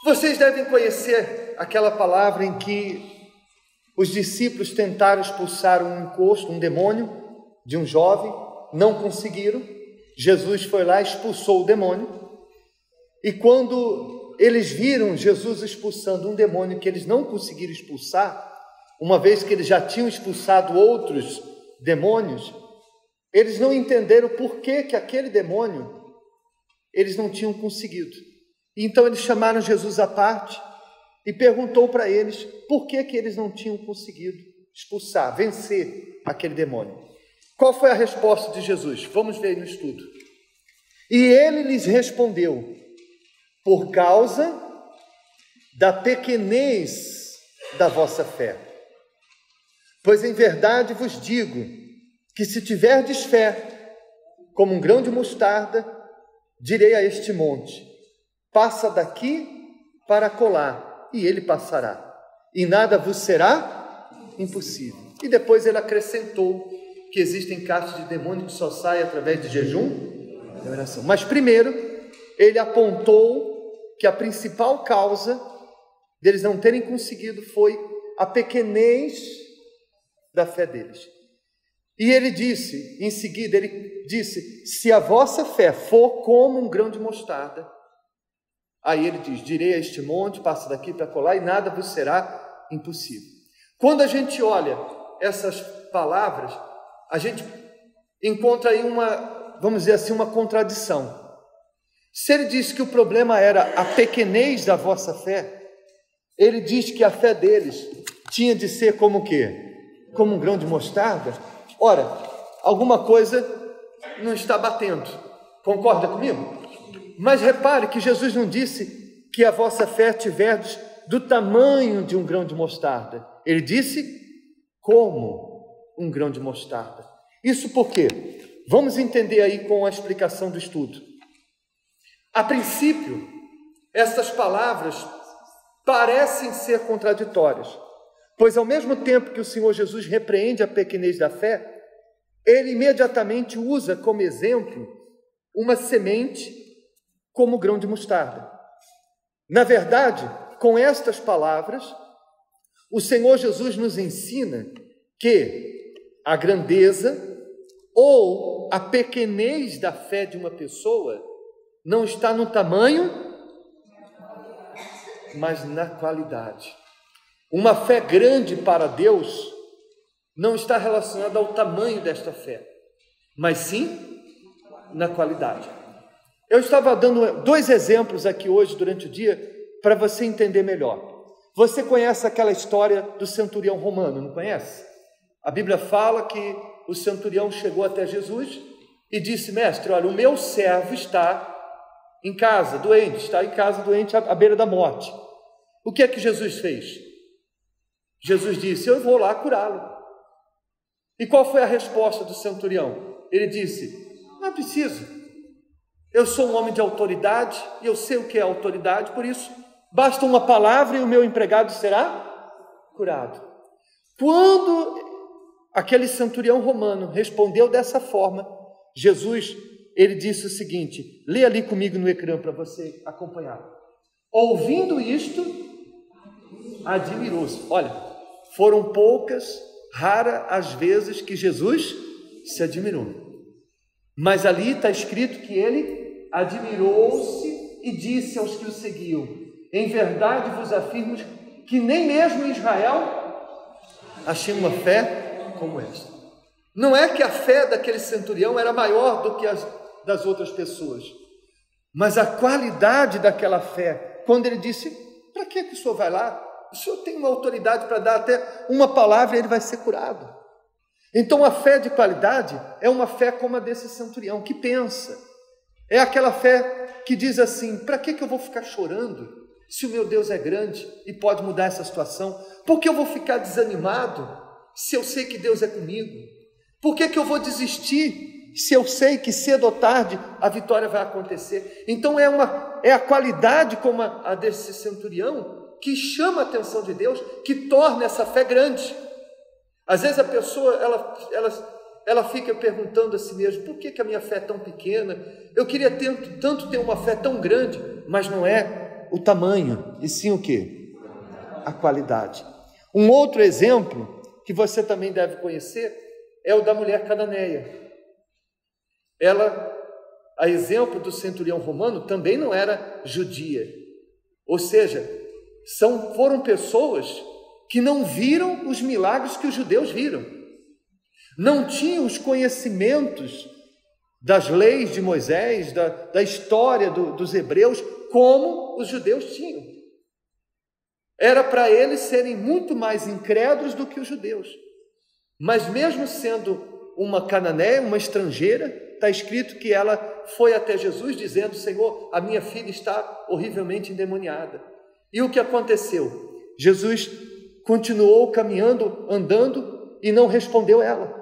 Vocês devem conhecer aquela palavra em que os discípulos tentaram expulsar um encosto, um demônio de um jovem, não conseguiram. Jesus foi lá e expulsou o demônio. E quando eles viram Jesus expulsando um demônio que eles não conseguiram expulsar, uma vez que eles já tinham expulsado outros demônios, eles não entenderam por que aquele demônio eles não tinham conseguido. Então eles chamaram Jesus à parte e perguntou para eles por que eles não tinham conseguido expulsar, vencer aquele demônio. Qual foi a resposta de Jesus? Vamos ver aí no estudo. E ele lhes respondeu: por causa da pequenez da vossa fé. Pois em verdade vos digo que se tiverdes fé, como um grão de mostarda, direi a este monte: passa daqui para acolá, e ele passará, e nada vos será impossível. E depois ele acrescentou que existem castas de demônio que só saem através de jejum e oração. Mas primeiro, ele apontou que a principal causa deles não terem conseguido foi a pequenez da fé deles. E ele disse, em seguida, ele disse: se a vossa fé for como um grão de mostarda, aí ele diz: direi a este monte, passa daqui para colar, e nada vos será impossível. Quando a gente olha essas palavras, a gente encontra aí vamos dizer assim, uma contradição. Se ele disse que o problema era a pequenez da vossa fé, ele diz que a fé deles tinha de ser como o quê? Como um grão de mostarda. Ora, alguma coisa não está batendo. Concorda comigo? Mas repare que Jesus não disse que a vossa fé tiverdes do tamanho de um grão de mostarda. Ele disse como um grão de mostarda. Isso por quê? Vamos entender aí com a explicação do estudo. A princípio, essas palavras parecem ser contraditórias, pois ao mesmo tempo que o Senhor Jesus repreende a pequenez da fé, ele imediatamente usa como exemplo uma semente como grão de mostarda. Na verdade, com estas palavras, o Senhor Jesus nos ensina que a grandeza ou a pequenez da fé de uma pessoa não está no tamanho, mas na qualidade. Uma fé grande para Deus não está relacionada ao tamanho desta fé, mas sim na qualidade. Eu estava dando 2 exemplos aqui hoje durante o dia para você entender melhor. Você conhece aquela história do centurião romano, não conhece? A Bíblia fala que o centurião chegou até Jesus e disse: mestre, olha, o meu servo está em casa, doente, à beira da morte. O que é que Jesus fez? Jesus disse: eu vou lá curá-lo. E qual foi a resposta do centurião? Ele disse: não é preciso, eu sou um homem de autoridade e eu sei o que é autoridade, por isso basta uma palavra e o meu empregado será curado. Quando aquele centurião romano respondeu dessa forma, Jesus, ele disse o seguinte: lê ali comigo no ecrã para você acompanhar. Ouvindo isto, admirou-se. Olha, foram poucas, raras as vezes que Jesus se admirou. Mas ali está escrito que ele admirou-se e disse aos que o seguiam: em verdade vos afirmo que nem mesmo em Israel achei uma fé como esta. Não é que a fé daquele centurião era maior do que as das outras pessoas, mas a qualidade daquela fé, quando ele disse: para que o senhor vai lá? O senhor tem uma autoridade para dar até uma palavra e ele vai ser curado. Então a fé de qualidade é uma fé como a desse centurião, que pensa. É aquela fé que diz assim: para que eu vou ficar chorando se o meu Deus é grande e pode mudar essa situação? Por que eu vou ficar desanimado se eu sei que Deus é comigo? Por que eu vou desistir se eu sei que cedo ou tarde a vitória vai acontecer? Então é a qualidade como a desse centurião que chama a atenção de Deus, que torna essa fé grande. Às vezes a pessoa ela fica perguntando a si mesma: por que a minha fé é tão pequena? Eu queria tanto ter uma fé tão grande, mas não é o tamanho, e sim o quê? A qualidade. Um outro exemplo que você também deve conhecer é o da mulher cananeia. Ela, a exemplo do centurião romano, também não era judia. Ou seja, foram pessoas que não viram os milagres que os judeus viram. Não tinham os conhecimentos das leis de Moisés, da história dos hebreus, como os judeus tinham. Era para eles serem muito mais incrédulos do que os judeus. Mas mesmo sendo uma cananeia, uma estrangeira, está escrito que ela foi até Jesus dizendo: Senhor, a minha filha está horrivelmente endemoniada. E o que aconteceu? Jesus continuou caminhando, andando, e não respondeu ela.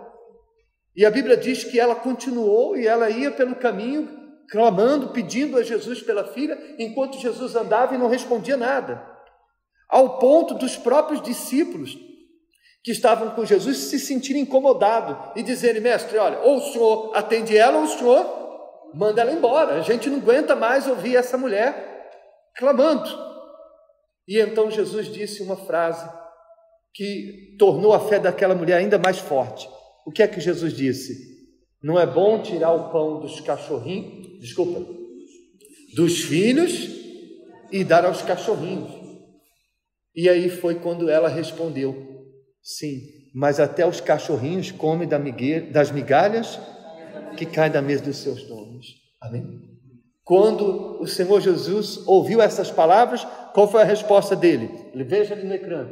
E a Bíblia diz que ela continuou e ela ia pelo caminho, clamando, pedindo a Jesus pela filha, enquanto Jesus andava e não respondia nada. Ao ponto dos próprios discípulos que estavam com Jesus se sentirem incomodados e dizerem: mestre, olha, ou o senhor atende ela ou o senhor manda ela embora. A gente não aguenta mais ouvir essa mulher clamando. E então Jesus disse uma frase que tornou a fé daquela mulher ainda mais forte. O que é que Jesus disse? Não é bom tirar o pão dos cachorrinhos, dos filhos e dar aos cachorrinhos. E aí foi quando ela respondeu: sim, mas até os cachorrinhos comem das migalhas que caem da mesa dos seus donos. Amém? Quando o Senhor Jesus ouviu essas palavras, qual foi a resposta dele? Veja ali no ecrã.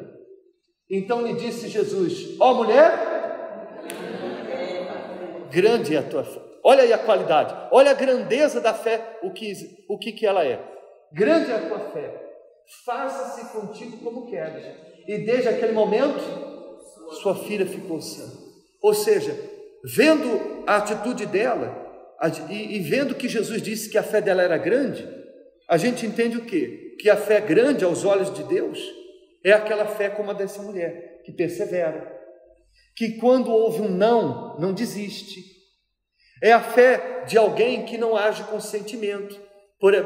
Então lhe disse Jesus: ó mulher, grande é a tua fé. Olha aí a qualidade, olha a grandeza da fé, o que ela é. Grande é a tua fé, faça-se contigo como queres. E desde aquele momento, sua filha ficou sã. Ou seja, vendo a atitude dela, e vendo que Jesus disse que a fé dela era grande, a gente entende o quê? Que a fé grande aos olhos de Deus é aquela fé como a dessa mulher, que persevera, que quando houve um não, não desiste. É a fé de alguém que não age com sentimento,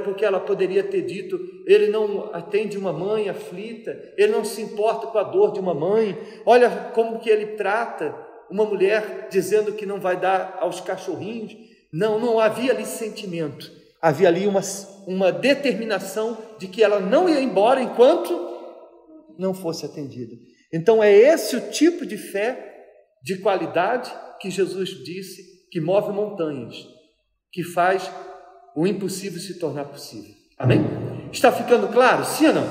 porque ela poderia ter dito: ele não atende uma mãe aflita, ele não se importa com a dor de uma mãe, olha como que ele trata uma mulher dizendo que não vai dar aos cachorrinhos. Não havia ali sentimento, havia ali uma determinação de que ela não ia embora enquanto não fosse atendida. Então é esse o tipo de fé de qualidade que Jesus disse que move montanhas, que faz o impossível se tornar possível. Amém? Está ficando claro? Sim ou não?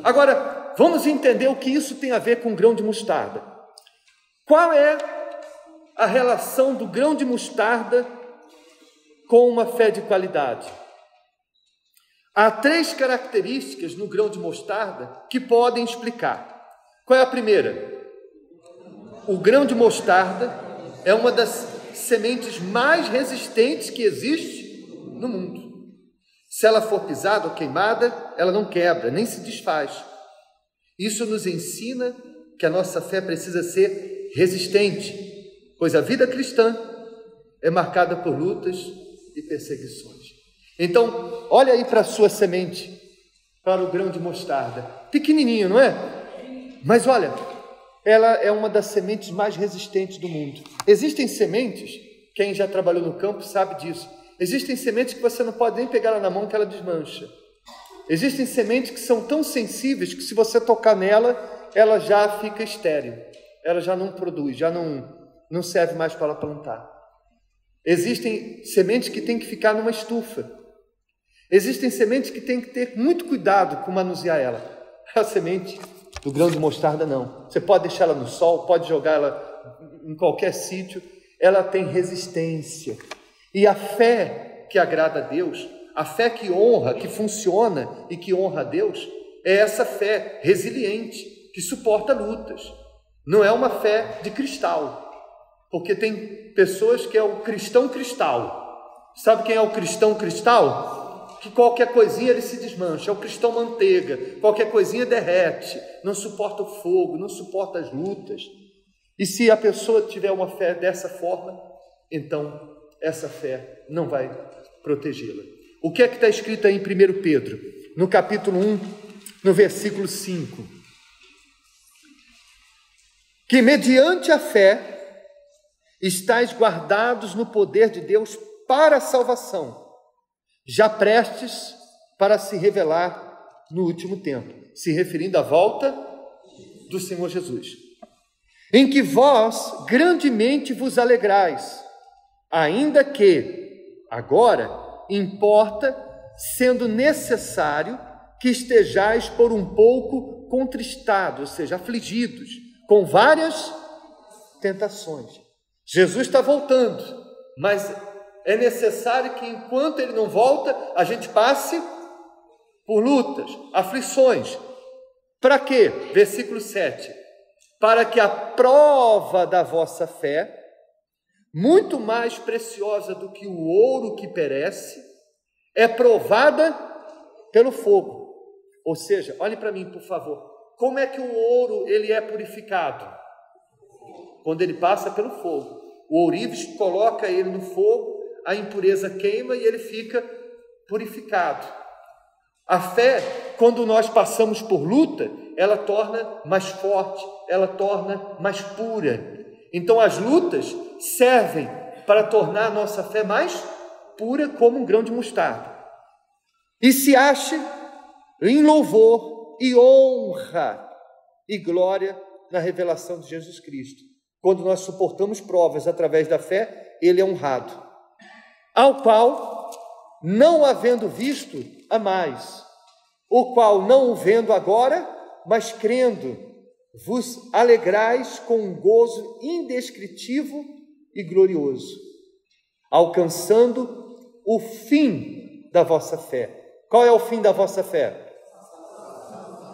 Agora, vamos entender o que isso tem a ver com o grão de mostarda. Qual é a relação do grão de mostarda com uma fé de qualidade? Há 3 características no grão de mostarda que podem explicar. Qual é a primeira? O grão de mostarda é uma das sementes mais resistentes que existe no mundo. Se ela for pisada ou queimada, ela não quebra, nem se desfaz. Isso nos ensina que a nossa fé precisa ser resistente, pois a vida cristã é marcada por lutas e perseguições. Então, olha aí para a sua semente, para o grão de mostarda, pequenininho, não é? Mas olha, ela é uma das sementes mais resistentes do mundo. Existem sementes, quem já trabalhou no campo sabe disso, existem sementes que você não pode nem pegar ela na mão que ela desmancha. Existem sementes que são tão sensíveis que se você tocar nela, ela já fica estéril, ela já não produz, já não serve mais para plantar. Existem sementes que tem que ficar numa estufa. Existem sementes que tem que ter muito cuidado com manusear ela. A semente do grão de mostarda não. Você pode deixar ela no sol, pode jogar ela em qualquer sítio, ela tem resistência. E a fé que agrada a Deus, a fé que honra, que funciona e que honra a Deus, é essa fé resiliente, que suporta lutas. Não é uma fé de cristal, porque tem pessoas que é o cristão cristal. Sabe quem é o cristão cristal? Que qualquer coisinha ele se desmancha. É o cristão manteiga, qualquer coisinha derrete, não suporta o fogo, não suporta as lutas. E se a pessoa tiver uma fé dessa forma, então essa fé não vai protegê-la. O que é que está escrito aí em 1 Pedro? no capítulo 1, no versículo 5. Que mediante a fé estáis guardados no poder de Deus para a salvação, já prestes para se revelar no último tempo, se referindo à volta do Senhor Jesus, em que vós grandemente vos alegrais, ainda que agora importa, sendo necessário, que estejais por um pouco contristados, ou seja, afligidos, com várias tentações. Jesus está voltando, mas é necessário que enquanto Ele não volta, a gente passe por lutas, aflições. Para quê? Versículo 7. Para que a prova da vossa fé, muito mais preciosa do que o ouro que perece, é provada pelo fogo. Ou seja, olhe para mim, por favor. Como é que o ouro ele é purificado? Quando ele passa pelo fogo. O ourives coloca ele no fogo, a impureza queima e ele fica purificado. A fé, quando nós passamos por luta, ela torna mais forte, ela torna mais pura. Então as lutas servem para tornar a nossa fé mais pura como um grão de mostarda. E se ache em louvor e honra e glória na revelação de Jesus Cristo. Quando nós suportamos provas através da fé, Ele é honrado. Ao qual, não havendo visto, amais, o qual não o vendo agora, mas crendo, vos alegrais com um gozo indescritível e glorioso, alcançando o fim da vossa fé. Qual é o fim da vossa fé?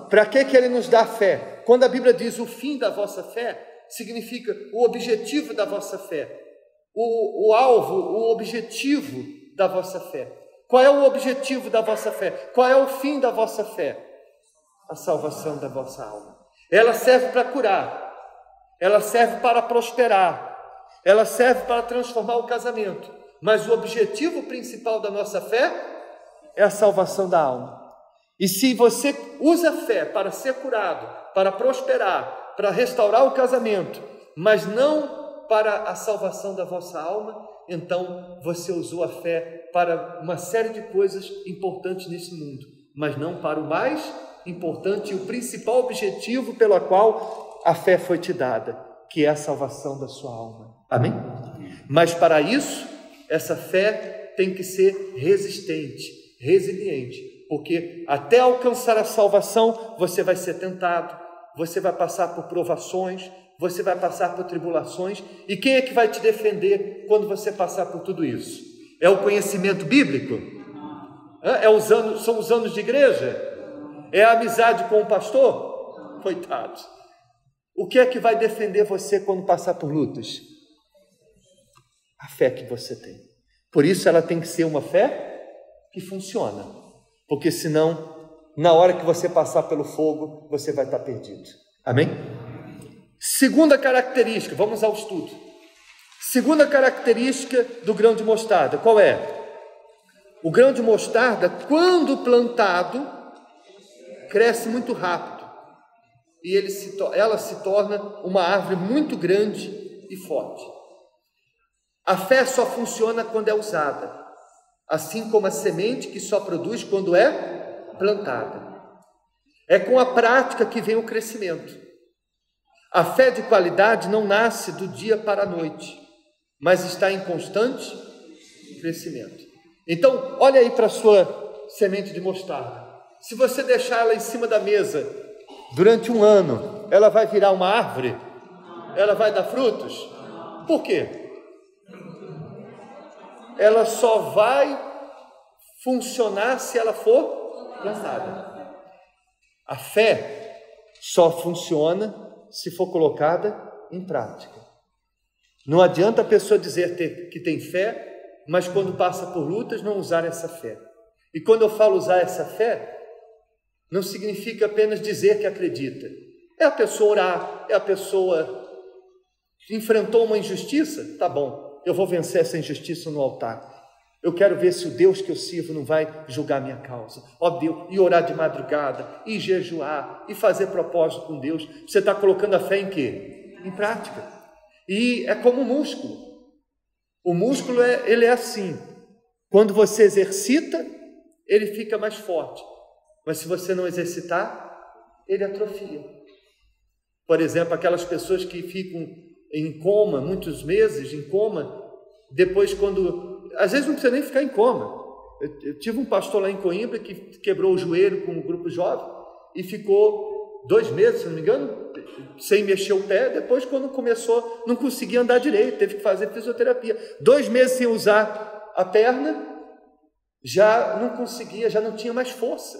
Para que Ele nos dá fé? Quando a Bíblia diz o fim da vossa fé, significa o objetivo da vossa fé, o alvo, o objetivo da vossa fé. Qual é o objetivo da vossa fé? Qual é o fim da vossa fé? A salvação da vossa alma. Ela serve para curar, ela serve para prosperar, ela serve para transformar o casamento, mas o objetivo principal da nossa fé é a salvação da alma. E se você usa a fé para ser curado, para prosperar, para restaurar o casamento, mas não para a salvação da vossa alma, então você usou a fé para uma série de coisas importantes nesse mundo, mas não para o mais importante e o principal objetivo pelo qual a fé foi te dada, que é a salvação da sua alma. Amém? Mas para isso, essa fé tem que ser resistente, resiliente, porque até alcançar a salvação, você vai ser tentado, você vai passar por provações, você vai passar por tribulações, e quem é que vai te defender quando você passar por tudo isso? É o conhecimento bíblico? São os anos de igreja? É a amizade com o pastor? Coitados. O que é que vai defender você quando passar por lutas? A fé que você tem. Por isso ela tem que ser uma fé que funciona, porque senão, na hora que você passar pelo fogo, você vai estar perdido. Amém? Segunda característica, vamos ao estudo. Segunda característica do grão de mostarda, qual é? O grão de mostarda, quando plantado, cresce muito rápido e ela se torna uma árvore muito grande e forte. A fé só funciona quando é usada, assim como a semente que só produz quando é plantada. É com a prática que vem o crescimento. A fé de qualidade não nasce do dia para a noite, mas está em constante crescimento. Então, olha aí para a sua semente de mostarda. Se você deixar ela em cima da mesa durante um ano, ela vai virar uma árvore? Ela vai dar frutos? Por quê? Ela só vai funcionar se ela for plantada. A fé só funciona se for colocada em prática. Não adianta a pessoa dizer que tem fé, mas quando passa por lutas não usar essa fé. E quando eu falo usar essa fé, não significa apenas dizer que acredita. É a pessoa orar, é a pessoa enfrentou uma injustiça, tá bom, eu vou vencer essa injustiça no altar. Eu quero ver se o Deus que eu sirvo não vai julgar minha causa. Ó Deus, e orar de madrugada, e jejuar, e fazer propósito com Deus. Você está colocando a fé em quê? Em prática. E é como o músculo. O músculo, ele é assim. Quando você exercita, ele fica mais forte. Mas se você não exercitar, ele atrofia. Por exemplo, aquelas pessoas que ficam em coma, muitos meses em coma, depois quando... Às vezes não precisa nem ficar em coma. Eu tive um pastor lá em Coimbra que quebrou o joelho com um grupo jovem e ficou 2 meses, se não me engano, sem mexer o pé. Depois, quando começou, não conseguia andar direito, teve que fazer fisioterapia. 2 meses sem usar a perna, já não conseguia, já não tinha mais força.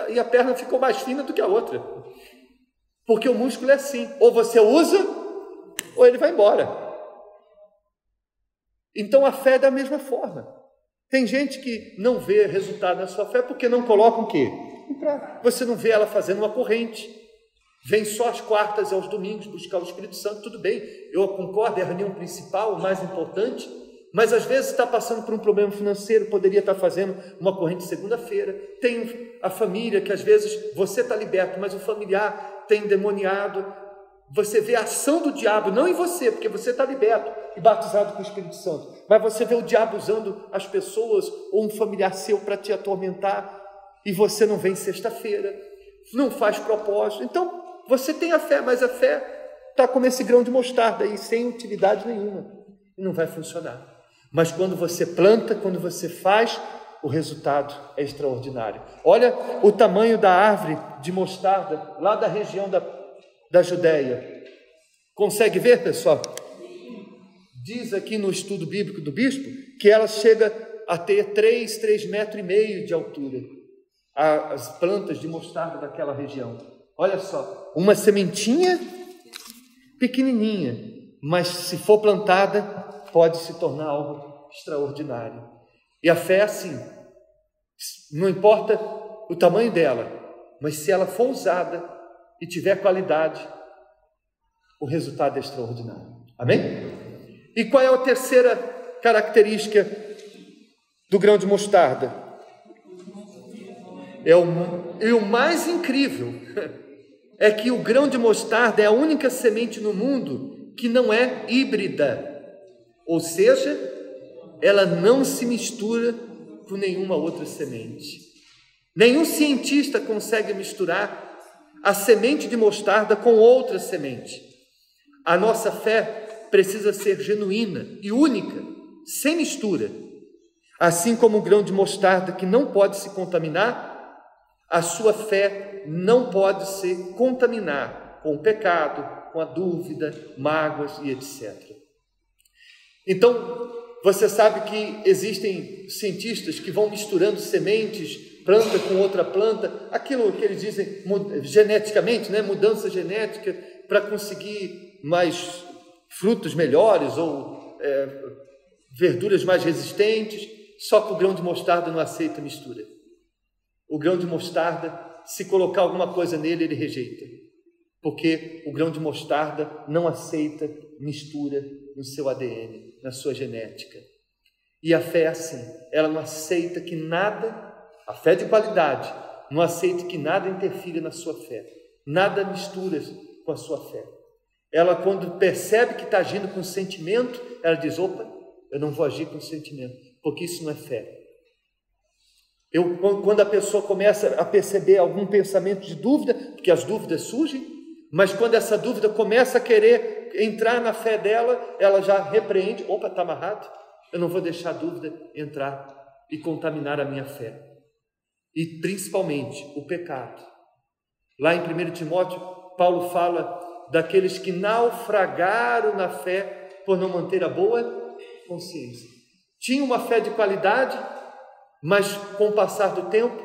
E a perna ficou mais fina do que a outra. Porque o músculo é assim, ou você usa, ou ele vai embora. Então a fé é da mesma forma. Tem gente que não vê resultado na sua fé porque não coloca o quê? Você não vê ela fazendo uma corrente. Vem só às quartas e aos domingos buscar o Espírito Santo, tudo bem. Eu concordo, é a reunião principal, o mais importante. Mas às vezes está passando por um problema financeiro, poderia estar fazendo uma corrente segunda-feira. Tem a família que às vezes você está liberto, mas o familiar tem endemoniado. Você vê a ação do diabo, não em você, porque você está liberto e batizado com o Espírito Santo, mas você vê o diabo usando as pessoas ou um familiar seu para te atormentar, e você não vem sexta-feira, não faz propósito. Então você tem a fé, mas a fé está como esse grão de mostarda aí, sem utilidade nenhuma, e não vai funcionar. Mas quando você planta, quando você faz, o resultado é extraordinário. Olha o tamanho da árvore de mostarda lá da região da Judéia. Consegue ver, pessoal? Diz aqui no estudo bíblico do bispo que ela chega a ter 3,5 metros de altura, as plantas de mostarda daquela região. Olha só, uma sementinha pequenininha, mas se for plantada, pode se tornar algo extraordinário. E a fé é assim, não importa o tamanho dela, mas se ela for usada e tiver qualidade, o resultado é extraordinário. Amém? E qual é a terceira característica do grão de mostarda? E o mais incrível é que o grão de mostarda é a única semente no mundo que não é híbrida, ou seja, ela não se mistura com nenhuma outra semente. Nenhum cientista consegue misturar a semente de mostarda com outra semente. A nossa fé precisa ser genuína e única, sem mistura. Assim como o grão de mostarda que não pode se contaminar, a sua fé não pode se contaminar com o pecado, com a dúvida, mágoas e etc. Então, você sabe que existem cientistas que vão misturando sementes, planta com outra planta, aquilo que eles dizem geneticamente, né? Mudança genética, para conseguir mais frutos melhores ou verduras mais resistentes. Só que o grão de mostarda não aceita mistura. O grão de mostarda, se colocar alguma coisa nele, ele rejeita, porque o grão de mostarda não aceita mistura no seu ADN, na sua genética. E a fé é assim, ela não aceita que nada, a fé de qualidade, não aceita que nada interfira na sua fé, nada mistura com a sua fé. Ela, quando percebe que está agindo com sentimento, ela diz: opa, eu não vou agir com sentimento, porque isso não é fé. Quando a pessoa começa a perceber algum pensamento de dúvida, porque as dúvidas surgem, mas quando essa dúvida começa a querer entrar na fé dela, ela já repreende: opa, está amarrado, eu não vou deixar a dúvida entrar e contaminar a minha fé. E principalmente o pecado. Lá em 1 Timóteo, Paulo fala daqueles que naufragaram na fé por não manter a boa consciência. Tinha uma fé de qualidade, mas com o passar do tempo,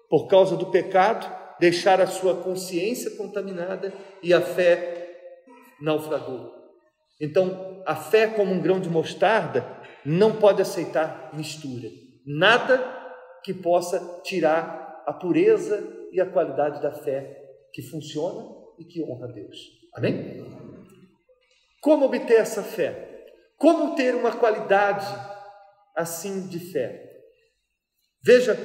por causa do pecado, deixaram a sua consciência contaminada e a fé naufragou. Então, a fé, como um grão de mostarda, não pode aceitar mistura. Nada que possa tirar a pureza e a qualidade da fé que funciona e que honra a Deus. Amém? Como obter essa fé? Como ter uma qualidade assim de fé? Veja,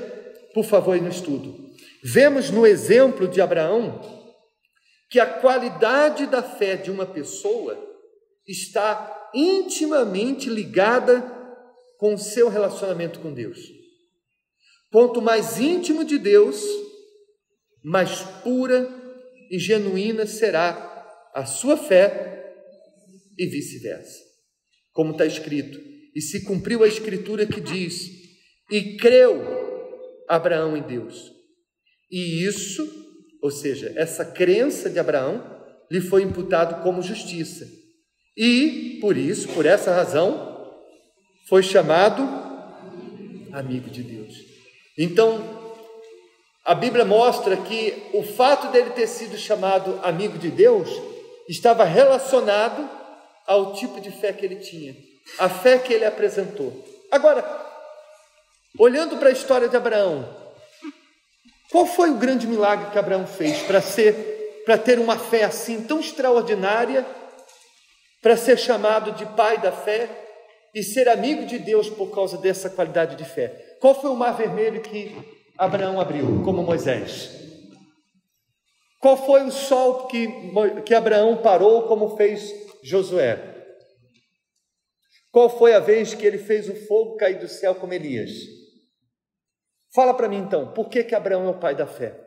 por favor, aí no estudo. Vemos no exemplo de Abraão que a qualidade da fé de uma pessoa está intimamente ligada com o seu relacionamento com Deus. Quanto mais íntimo de Deus, mais pura e genuína será a sua fé e vice-versa. Como está escrito, e se cumpriu a escritura que diz, e creu Abraão em Deus. E isso, ou seja, essa crença de Abraão, lhe foi imputado como justiça. E, por isso, por essa razão, foi chamado amigo de Deus. Então, a Bíblia mostra que o fato dele ter sido chamado amigo de Deus estava relacionado ao tipo de fé que ele tinha, a fé que ele apresentou. Agora, olhando para a história de Abraão, qual foi o grande milagre que Abraão fez para ter uma fé assim tão extraordinária, para ser chamado de pai da fé e ser amigo de Deus por causa dessa qualidade de fé? Qual foi o mar vermelho que Abraão abriu, como Moisés? Qual foi o sol que Abraão parou, como fez Josué? Qual foi a vez que ele fez o fogo cair do céu, como Elias? Fala para mim então, por que Abraão é o pai da fé?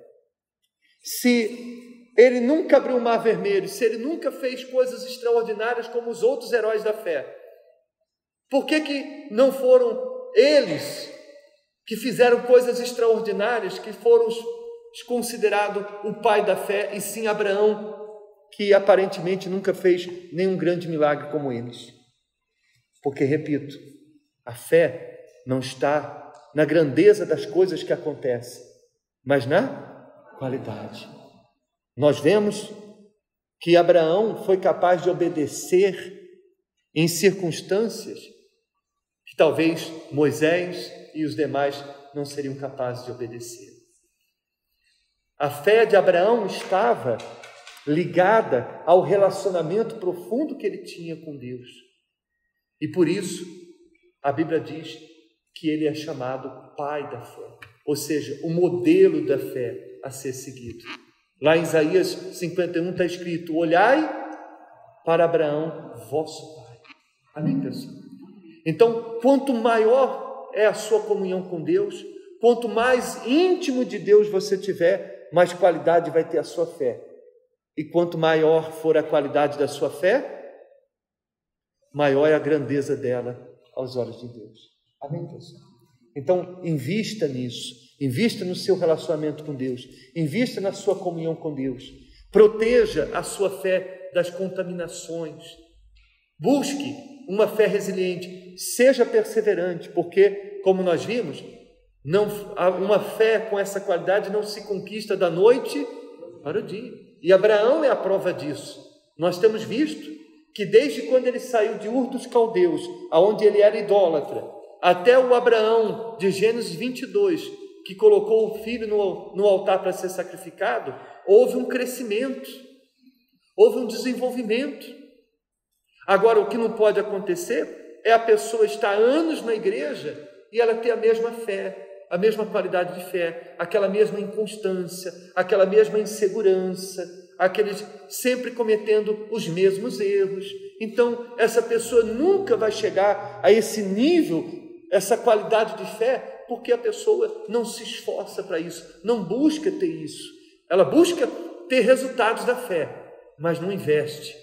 Se ele nunca abriu o mar vermelho, se ele nunca fez coisas extraordinárias como os outros heróis da fé, por que não foram eles que fizeram coisas extraordinárias, que foram considerados o pai da fé, e sim Abraão, que aparentemente nunca fez nenhum grande milagre como eles? Porque, repito, a fé não está na grandeza das coisas que acontecem, mas na qualidade. Nós vemos que Abraão foi capaz de obedecer em circunstâncias que talvez Moisés e os demais não seriam capazes de obedecer. A fé de Abraão estava ligada ao relacionamento profundo que ele tinha com Deus. E por isso, a Bíblia diz que ele é chamado pai da fé, ou seja, o modelo da fé a ser seguido. Lá em Isaías 51 está escrito: olhai para Abraão, vosso pai. Amém, pessoal? Então, quanto maior é a sua comunhão com Deus, quanto mais íntimo de Deus você tiver, mais qualidade vai ter a sua fé. E quanto maior for a qualidade da sua fé, maior é a grandeza dela aos olhos de Deus. Amém, pessoal? Então, invista nisso, invista no seu relacionamento com Deus, invista na sua comunhão com Deus, proteja a sua fé das contaminações, busque uma fé resiliente, seja perseverante, porque, como nós vimos, uma fé com essa qualidade não se conquista da noite para o dia. E Abraão é a prova disso. Nós temos visto que desde quando ele saiu de Ur dos Caldeus, aonde ele era idólatra, até o Abraão de Gênesis 22, que colocou o filho no altar para ser sacrificado, houve um crescimento, houve um desenvolvimento. Agora, o que não pode acontecer é a pessoa estar anos na igreja e ela ter a mesma fé, a mesma qualidade de fé, aquela mesma inconstância, aquela mesma insegurança, aqueles sempre cometendo os mesmos erros. Então, essa pessoa nunca vai chegar a esse nível, essa qualidade de fé, porque a pessoa não se esforça para isso, não busca ter isso. Ela busca ter resultados da fé, mas não investe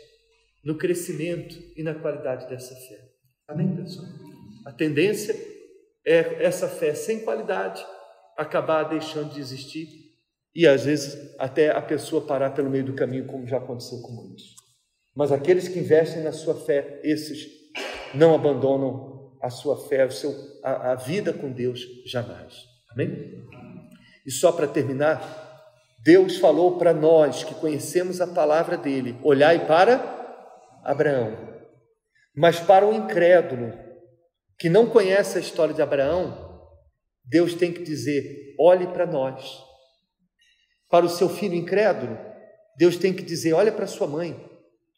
no crescimento e na qualidade dessa fé. Amém, pessoal? A tendência é essa fé sem qualidade acabar deixando de existir e às vezes até a pessoa parar pelo meio do caminho, como já aconteceu com muitos. Mas aqueles que investem na sua fé, esses não abandonam a sua fé, a vida com Deus jamais. Amém? E só para terminar, Deus falou para nós que conhecemos a palavra dele: olhai para Abraão. Mas para o incrédulo que não conhece a história de Abraão, Deus tem que dizer: olhe para nós. Para o seu filho incrédulo, Deus tem que dizer: olha para sua mãe,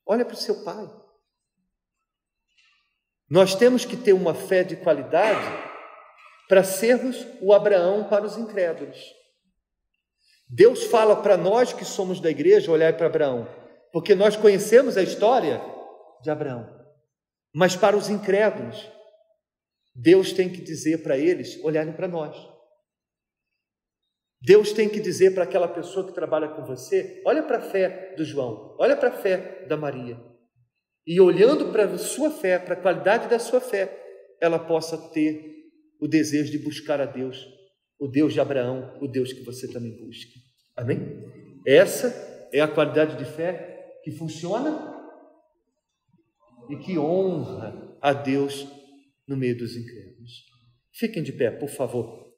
olha para o seu pai. Nós temos que ter uma fé de qualidade para sermos o Abraão para os incrédulos. Deus fala para nós que somos da igreja olhar para Abraão, porque nós conhecemos a história de Abraão. Mas para os incrédulos, Deus tem que dizer para eles olharem para nós. Deus tem que dizer para aquela pessoa que trabalha com você, olha para a fé do João, olha para a fé da Maria. E olhando para a sua fé, para a qualidade da sua fé, ela possa ter o desejo de buscar a Deus, o Deus de Abraão, o Deus que você também busca. Amém? Essa é a qualidade de fé que funciona e que honra a Deus no meio dos incrédulos. Fiquem de pé, por favor.